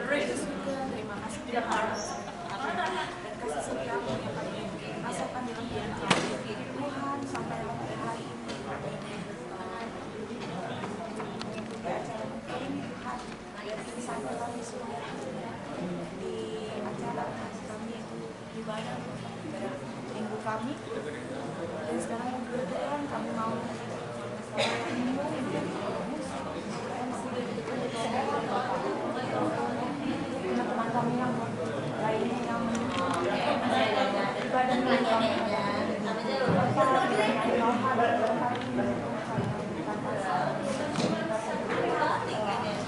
Terima kasih tidak harus dan kasih setiamu yang kami rasakan dalam hidup kami Tuhan sampai hari ini. Di acara ini Tuhan, sampai kami sudah di acara kami ibadah minggu kami, dan sekarang Tuhan kami mau teman-teman kami yang lainnya yang ibadah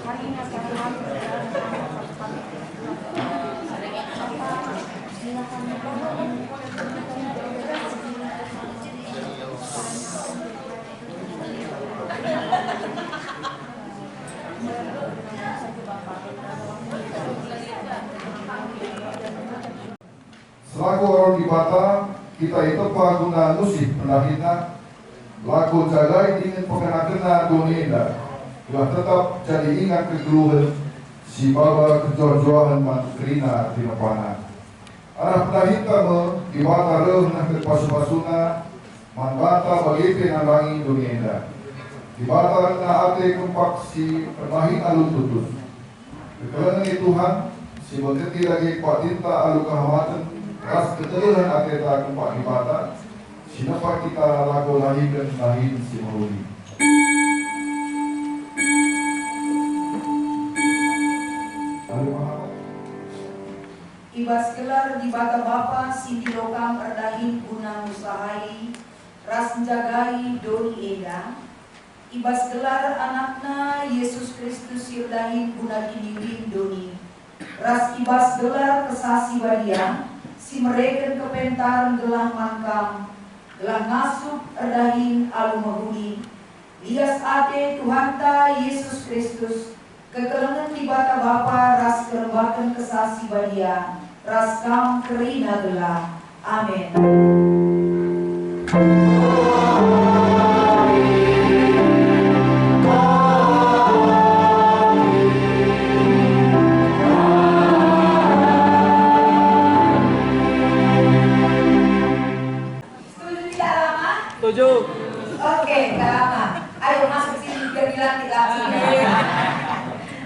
hari ini akan selaku orang di Batam, kita itu pengguna musik pendahina lagu jagai ingin pengenakena dunia telah tetap jadi ingat kegeluhan si baba kejojohan mantrina di nepana. Anak pendahita di bata reh nak kepasu-pasuna manbata bagi penandangi dunia. Di bata na ate kempak si pendahin alun tutus. Kekelangan Tuhan si berketi lagi kuatinta alu kehamatan ras keteluhan ate ta kempak di bata. Sinapa kita lagu lahir dan lahir si mahuli. Ibas gelar di bata bapa sindi lokam erdahin guna musahai ras menjagai doni eda. Ibas gelar anakna Yesus Kristus yurdahin guna kiniwin doni. Ras ibas gelar kesasi badia si mereken kepentar gelah mangkam gelah ngasup erdahin alu mahuli. Lias ade Tuhanta Yesus Kristus kekelengan di bata bapa ras kelembakan kesasi badia ras kam kerina gelah. Amin. Setuju. Oke, gak lama. Ayo masuk sini biar bilang tidak langsung.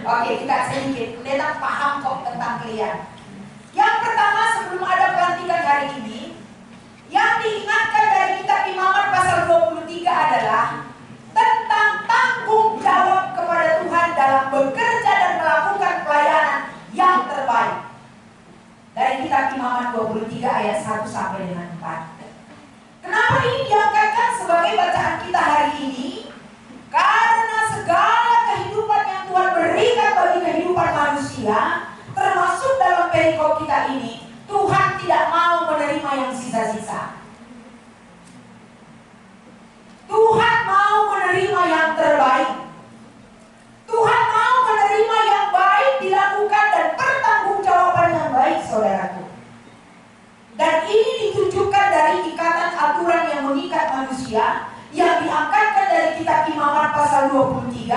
Oke, kita sedikit. Kita paham kok tentang kalian. Yang pertama, sebelum ada pelantikan hari ini, yang diingatkan dari kitab Imamat pasal 23 adalah tentang tanggung jawab kepada Tuhan dalam bekerja dan melakukan pelayanan yang terbaik. Dari kitab Imamat 23 ayat 1 sampai dengan 4. Kenapa ini diangkatkan sebagai bacaan kita hari ini? Karena segala kehidupan yang Tuhan berikan bagi kehidupan manusia, termasuk dalam perikop kita ini, Tuhan tidak mau menerima yang sisa-sisa. Tuhan mau menerima yang terbaik. Tuhan mau menerima yang baik dilakukan dan pertanggungjawaban yang baik, saudaraku. Dan ini ditunjukkan dari ikatan aturan yang mengikat manusia yang diangkatkan dari kitab Imamat pasal 23.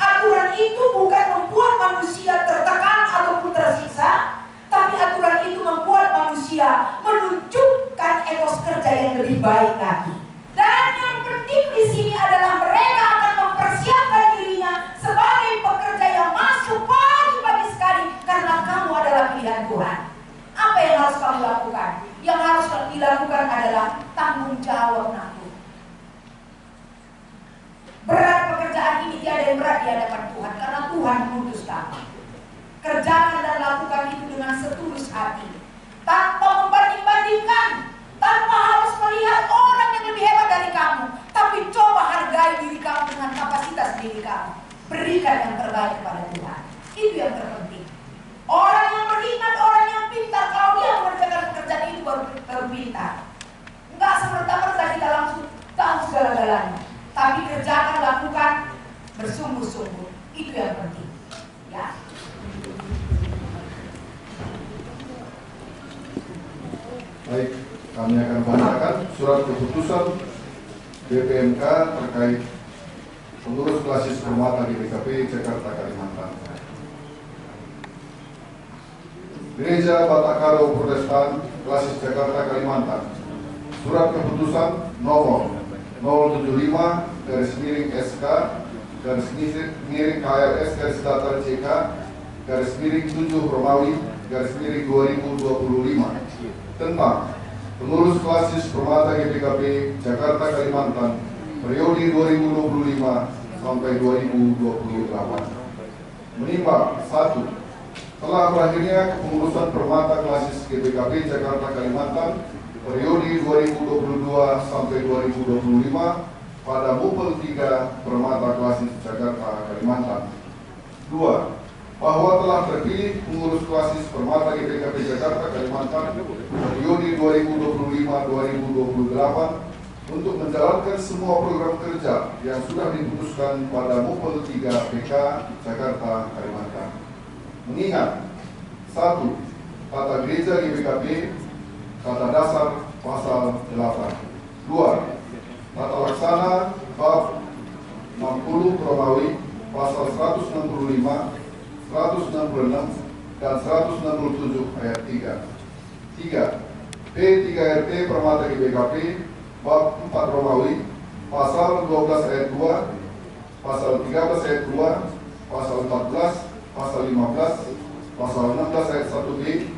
Aturan itu bukan membuat manusia tertekan ataupun tersiksa, tapi aturan itu membuat manusia menunjukkan etos kerja yang lebih baik lagi. Dan yang penting di sini adalah mereka akan mempersiapkan dirinya sebagai pekerja yang masuk pagi-pagi sekali karena kamu adalah pilihan Tuhan. Apa yang harus kamu lakukan? Yang harus dilakukan adalah tanggung jawab nanggung. Berat pekerjaan ini tiada yang berat di hadapan Tuhan karena Tuhan mengutus kamu. Kerjakan dan lakukan itu dengan setulus hati, tanpa membanding-bandingkan, tanpa harus melihat orang yang lebih hebat dari kamu, tapi coba hargai diri kamu dengan kapasitas diri kamu. Berikan yang terbaik kepada Tuhan. Itu yang terpenting. Orang yang beriman, orang yang pintar, kalau dia mengerjakan pekerjaan itu baru pintar. Enggak semerta-merta kita langsung tahu segala-galanya. Tapi kerjakan, lakukan bersungguh-sungguh. Itu yang penting. Ya. Baik, kami akan bacakan surat keputusan BPMK terkait pengurus klasis permata di BKP Jakarta Kalimantan. Gereja Batakaro Protestan Klasis Jakarta Kalimantan. Surat keputusan nomor 075/SK KRS CK /7 Romawi /2025 tentang pengurus klasis Permata GPKP Jakarta Kalimantan periode 2025 sampai 2028. Menimbang 1. Telah berakhirnya kepengurusan Permata klasis GPKP Jakarta Kalimantan periode 2022 sampai 2025 pada Mupel 3 Permata klasis Jakarta Kalimantan. 2. Bahwa telah terpilih pengurus klasis Permata GPKP Jakarta Kalimantan periode 2025-2028 untuk menjalankan semua program kerja yang sudah diputuskan pada Mupel 3 PK Jakarta Kalimantan. Mengingat 1. Tata Gereja GPKP Kata Dasar Pasal 8. 2. Tata Laksana Bab 60 Romawi Pasal 165, 166, dan 167 ayat 3. 3. P3RT Permata GPKP Bab 4 Romawi Pasal 12 ayat 2, Pasal 13 ayat 2, Pasal 14, Pasal 15, Pasal 16 ayat 1B,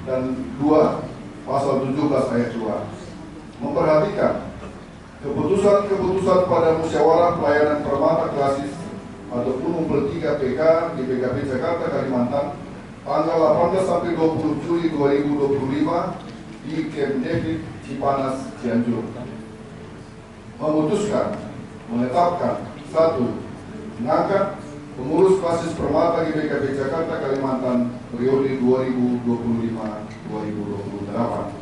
dan 2, Pasal 17 ayat 2. Memperhatikan keputusan-keputusan pada musyawarah pelayanan Permata klasis ataupun Mupel 3 PK di PKP Jakarta Kalimantan tanggal 18 sampai 20 Juli 2025 di Camp David Cipanas, Cianjur. Memutuskan menetapkan 1. Mengangkat pengurus klasis Permata GPKP Jakarta Kalimantan periode 2025-2028.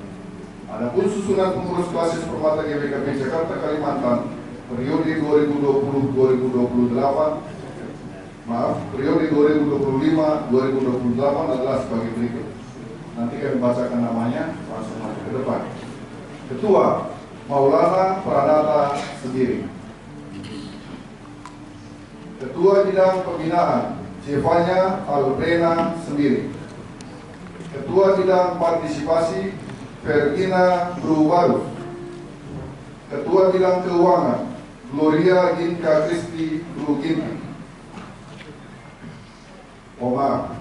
Adapun susunan pengurus klasis Permata GPKP Jakarta Kalimantan periode 2025-2028 adalah sebagai berikut. Nanti kami bacakan namanya langsung masuk ke depan. Ketua Maulana Pranata Sembiring. Ketua Bidang Pembinaan Jevanya Albrena Sembiring. Ketua Bidang Partisipasi Fergina Brubarus. Ketua Bidang Keuangan Gloria Ginka Kristi Bruginti.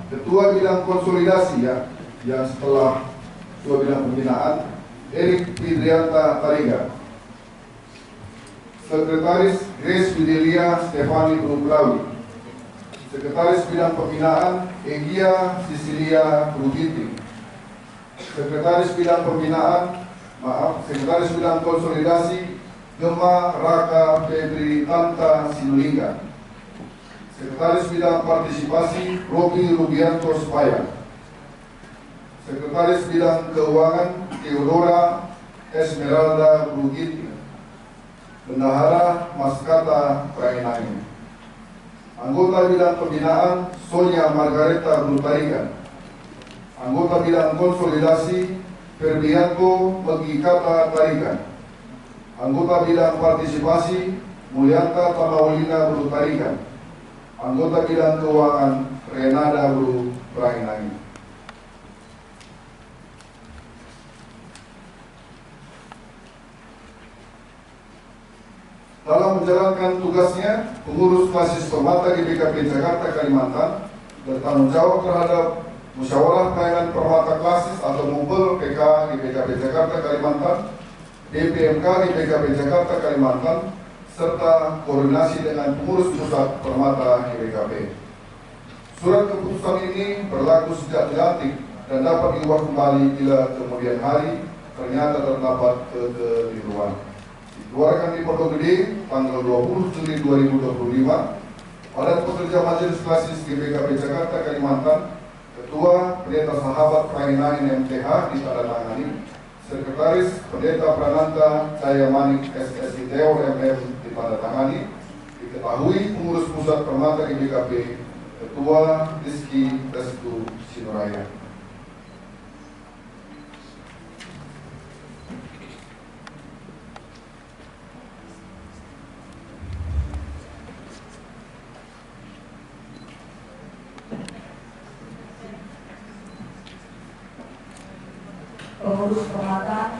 Ketua Bidang Konsolidasi yang setelah Ketua Bidang Pembinaan Erik Fidrianta Tariga. Sekretaris Grace Fidelia Stefani Bruglawi. Sekretaris Bidang Pembinaan Egia Sisilia Bruginti. Sekretaris Bidang Sekretaris Bidang Konsolidasi Gema Raka Febri Tanta Sinulinga. Sekretaris Bidang Partisipasi Robi Rubianto Spaya. Sekretaris Bidang Keuangan Theodora Esmeralda Bruginti. Bendahara Maskata Prainani. Anggota Bidang Pembinaan Sonia Margareta Brutarigan. Anggota Bidang Konsolidasi Ferdianto Megikata Tarigan. Anggota Bidang Partisipasi Mulyanta Tamaulina Brutarigan. Anggota Bidang Keuangan Renada Prainani. Dalam menjalankan tugasnya, pengurus klasis Permata GPKP Jakarta Kalimantan bertanggung jawab terhadap musyawarah pelayanan Permata klasis atau Mupel PK GPKP Jakarta Kalimantan, DPMK GPKP Jakarta Kalimantan, serta koordinasi dengan pengurus pusat Permata GPKP. Surat keputusan ini berlaku sejak dilantik dan dapat diubah kembali bila kemudian hari ternyata terdapat kekeliruan. Dikeluarkan di Pondok Gede tanggal 20 Juli 2025. Pada pekerja Majelis Klasis GPKP Jakarta Kalimantan, Ketua Pendeta Sahabat Prainani MTH ditandatangani, Sekretaris Pendeta Prananta Cahaya Manik SSI Teo MM ditandatangani. Diketahui pengurus pusat Permata GPKP Ketua Rizky Restu Sinuraya. pengurus permata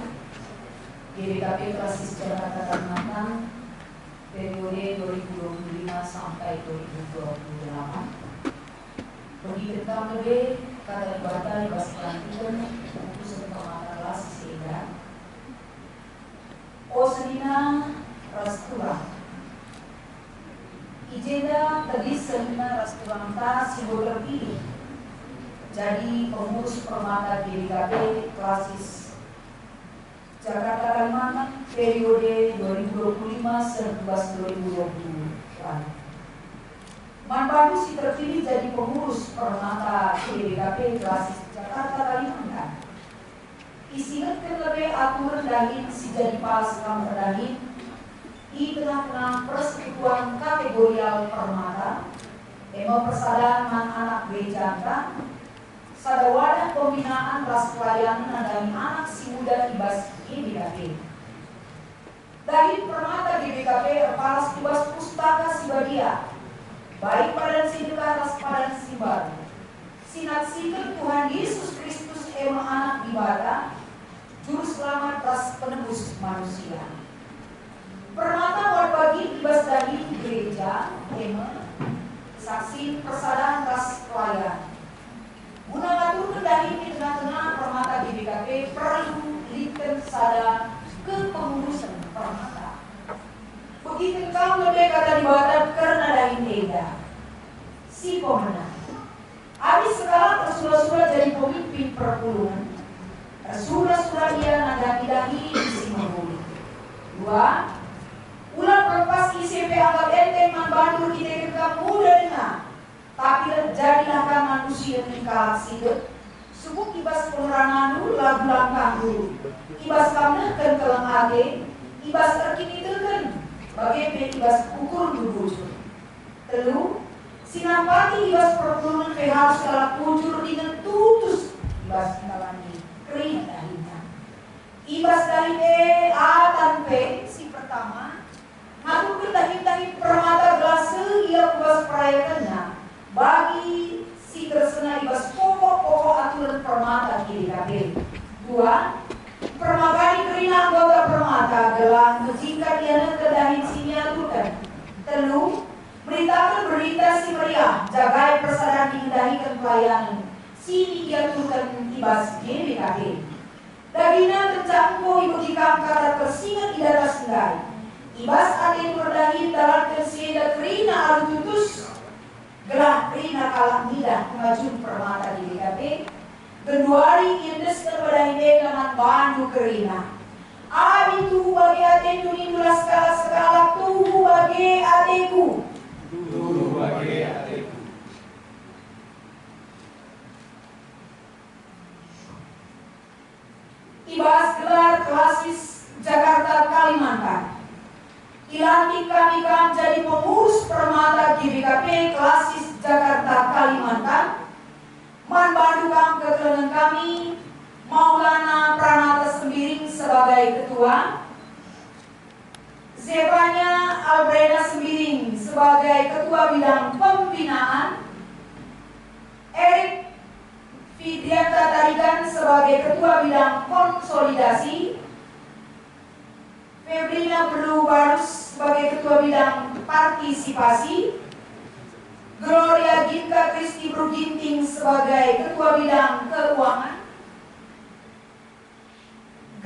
GBKP Klasis Jakarta Kalimantan periode 2025 sampai 2028. Bagi tentang lebih kata ibadah bahasa pelantikan untuk permata Klasis sehingga Osedina Rastura Ijeda tadi seminar Rasturanta simbol terpilih jadi pengurus permata GBKP Klasis Jakarta Kalimantan periode 2025-2028. Manpadu si terpilih jadi pengurus permata GBKP Klasis Jakarta Kalimantan. Isikan lebih aturan dahin si jadi pas kamar dahin di tengah-tengah persekutuan kategorial permata, emo persadaran anak bejanta, sada wadah pembinaan ras pelayanan dan anak si muda ibas GBKP. Dahin permata GBKP erpalas ibas pustaka sibadia, baik padan sidekah ras padan sibar. Sinaksikan Tuhan Yesus Kristus emo anak ibadah, juru selamat ras penebus manusia. Permata berbagi ibas dari gereja, tema, saksi persadaran ras pelayan. Guna ngatur dari di tengah-tengah permata GBKP perlu liken sada kepengurusan permata. Begitu kau lebih kata dibawakan karena dari tega. Si pemenang. Habis sekarang tersudah-sudah jadi pemimpin perpuluhan. Tersudah-sudah dia nandaki-daki isi membuli. 2. Ulang berpas ICP anggap enteng membantu kita ketika muda dengar. Tapi jadilah kan manusia yang kalak sidet. Subuk ibas penerangan dulu lagu langkah dulu. Ibas kamna kan kelang age. Ibas terkini terken. Bagai ibas ukur dulu. Telu. Sinampati ibas perpuluhan harus kalak pujur dengan tutus. Ibas nalani. Kering dahinnya. Ibas dahin A P si pertama. Aku bertahi-tahi permata gelase ia kubas perayakannya bagi si tersena ibas pokok-pokok aturan permata GBKP. 2. Permagani kerina anggota permata gelang jika dia kedahin sini aturkan. 3. Beritakan berita si meriah jagai persadaran diindahikan pelayanan sini diaturkan ibas GBKP. Dagina kencangko ibu jika kata tersingat di atas sendai. Ibas ade berdahin dalam tersieda kerina alututus gelah kerina kalah midah kemajuan permata di GBKP. Genduari indes terberdahin dengan bandu kerina. Abi tuhu bagi ade tuni nulas skala tuhu bagi adeku. Tuhu bagi adeku. Ibas gelar Klasis Jakarta Kalimantan. Dilantik kami jadi pengurus permata GBKP Klasis Jakarta Kalimantan. Membantu kekelengan kami Maulana Pranata Sembiring sebagai ketua, Zebanya Albreda Sembiring sebagai ketua bidang pembinaan, Erik Fidrianta Tarigan sebagai ketua bidang konsolidasi, Febrina Belu Barus sebagai ketua bidang partisipasi, Gloria Ginka Kristi Bruginting sebagai ketua bidang keuangan,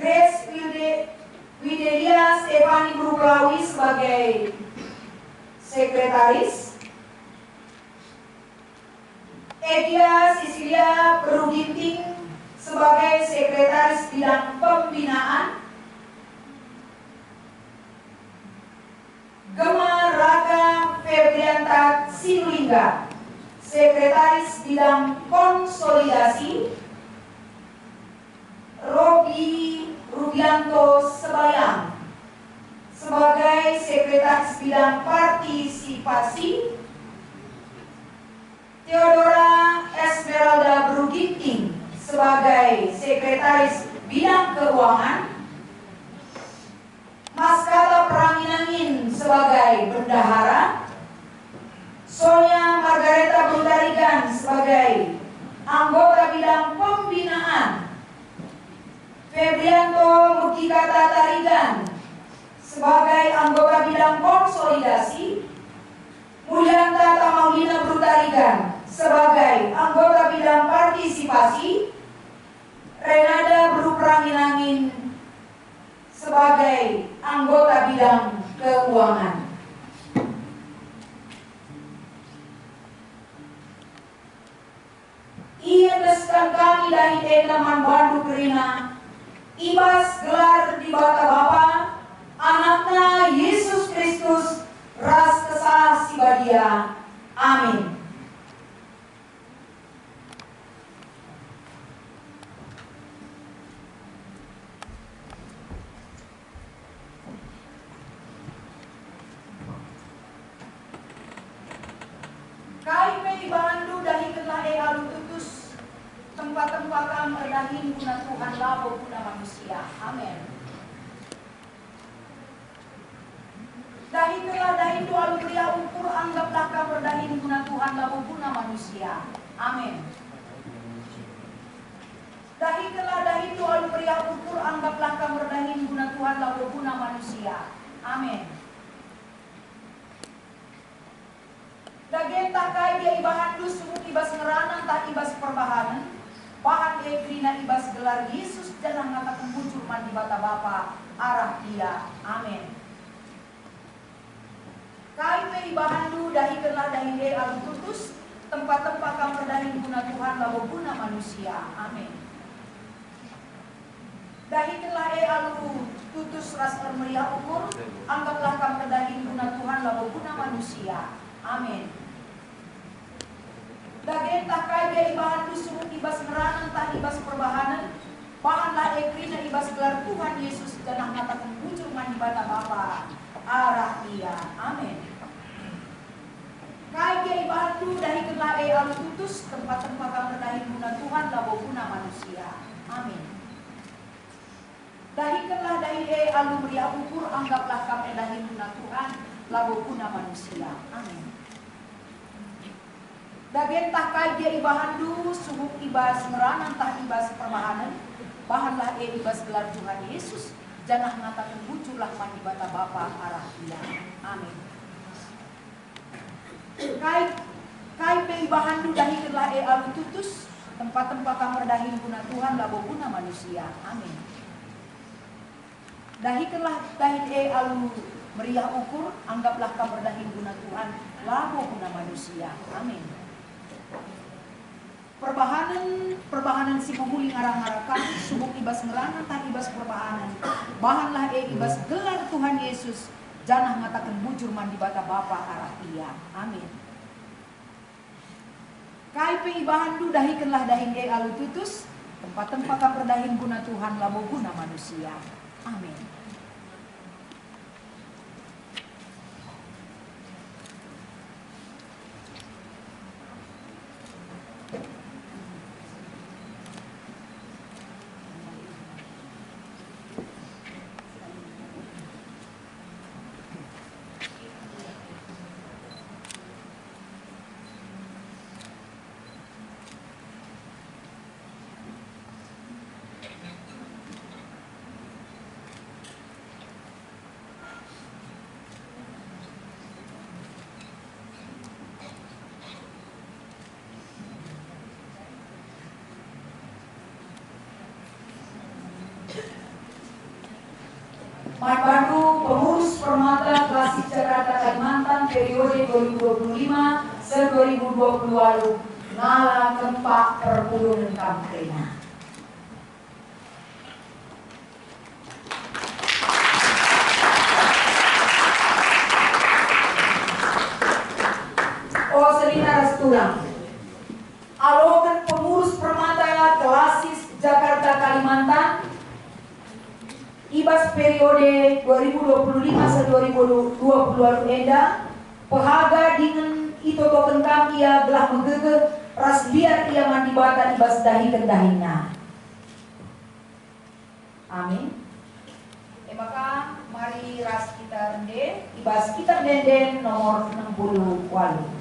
Grace Widelia Stefani Bruklawi sebagai sekretaris, Edia Sisilia Bruginting sebagai sekretaris bidang pembinaan, Gema Raka Febrianta Sinulinga sekretaris bidang konsolidasi, Robi Rubianto Sebayang sebagai sekretaris bidang partisipasi, Theodora Esmeralda Bruginting sebagai sekretaris bidang keuangan, Maskata Pranginangin sebagai bendahara, Sonia Margareta Brutarigan sebagai anggota bidang pembinaan, Febrianto Mukikata Tarigan sebagai anggota bidang konsolidasi, Mulyanta Tamaulina Brutarigan sebagai anggota bidang partisipasi, Renada Beruprangin sebagai anggota bidang keuangan. Ia deskan kami dari Tenaman Bandu Kerina, ibas gelar di bata Bapa, anaknya Yesus Kristus, ras kesah sibadia. Amin. Kai di Bandu dari kenlah alu tutus tempat-tempat kam erdahin guna Tuhan labo guna manusia. Amin. Dahi kelah dahi tu alu pria ukur anggaplah kam erdahin guna Tuhan labo guna manusia. Amin. Dahi kelah dahi tu alu pria ukur anggaplah kam erdahin guna Tuhan labo guna manusia. Amin. Dagen takai dia ibahan lu sumuk ibas ngeranan tak ibas perbahanan, bahan ekrina ibas gelar Yesus jangan ngatakan muncul mandi bata Bapa arah dia. Amin. Kai pe ibahan lu dahi kenlah dahi de alu tutus tempat-tempat kamar dahi guna Tuhan labo guna manusia. Amin. Dahi kenlah alu tutus ras meriah ukur anggaplah kamar dahi guna Tuhan labo guna manusia. Amin. Dagen takai dia ibahan tu sumuk ibas ngeranan tak ibas perbahanan, bahanlah ekrina ibas gelar Tuhan Yesus jangan ngatakan muncul mandi bata Bapa arah dia. Amin. Kai dia ibahan tu dahi kenlah alu tutus tempat-tempat kamar dahi guna Tuhan labo guna manusia. Amin. Dahi kenlah dahi alu meriah ukur anggaplah kamar dahi guna Tuhan labo guna manusia. Amin. Dagen takai dia ibahan du sumuk ibas ngeranan tah ibas perbahanan, bahanlah ibas gelar Tuhan Yesus jangan ngatakan muncullah mandi bata Bapa arah dia. Amin. Kai pe ibahan du dahi kenlah alu tutus tempat-tempat kamar dahi guna Tuhan labo guna manusia. Amin. Dahi kenlah dahi alu meriah ukur anggaplah kamar dahi guna Tuhan labo guna manusia. Amin. Perbahanan si penghuli ngarang-ngarakan sumuk ibas ngerana tak ibas perbahanan, bahanlah ibas gelar Tuhan Yesus jangan ngatakan bujur mandi bata Bapa arah ia. Amin. Kai pe ibahan du dahi kenlah dahin alu tutus tempat-tempat kam perdahin guna Tuhan labo guna manusia. Amin. Mat Bandu, pengurus Permata Klasik Jakarta Kalimantan periode 2025-2020 ngala kempak perpuluhan kamprena. Oh selina restulang. Alokan pengurus Permata Klasik Jakarta Kalimantan ibas periode 2025-2020 enda pehaga dengan itu token kami ia belah menggege ras biar ia mandi bata ibas dahi kendahina. Amin. Maka mari ras kita rende ibas kita denden nomor 60 walu.